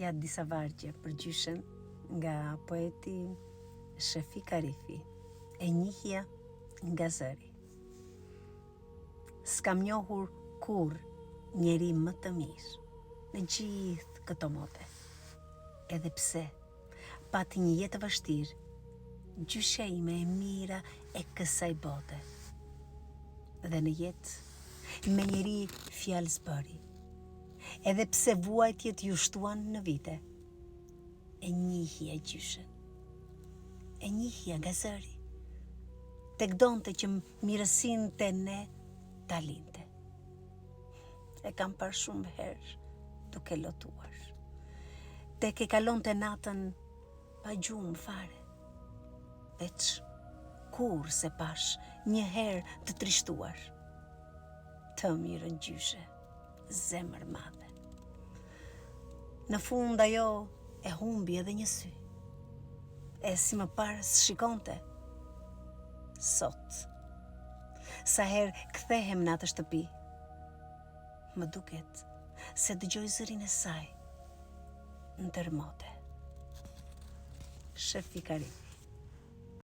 ja disa vargje për gjyshen nga poeti Shefik Arifi, e njihja nga zëri. S'kam njohur kur njeri më të mirë në gjithë këto mote. Edhe pse pati një jetë vështirë, gjysha ime e mira e kësaj bote. Dhe në jetë me njeri fjalë zbëri. Edhe pse vuajtjet ju shtuan në vite, e njihja gjyshen, e njihja nga zëri, tek donte që mirësin të ne talinte. E kam parë shumë herë duke lotuar, tek e kalon të natën pa gjumë fare, veç kur se pash një herë të trishtuar. Të mirën gjyshe, zemër madhe. Në fund ajo e humbi edhe një sy, e si më parë shikonte. Sot, sa herë kthehem në atë shtëpi, më duket se dëgjoj zërin e saj në termote. Shefik Arifi.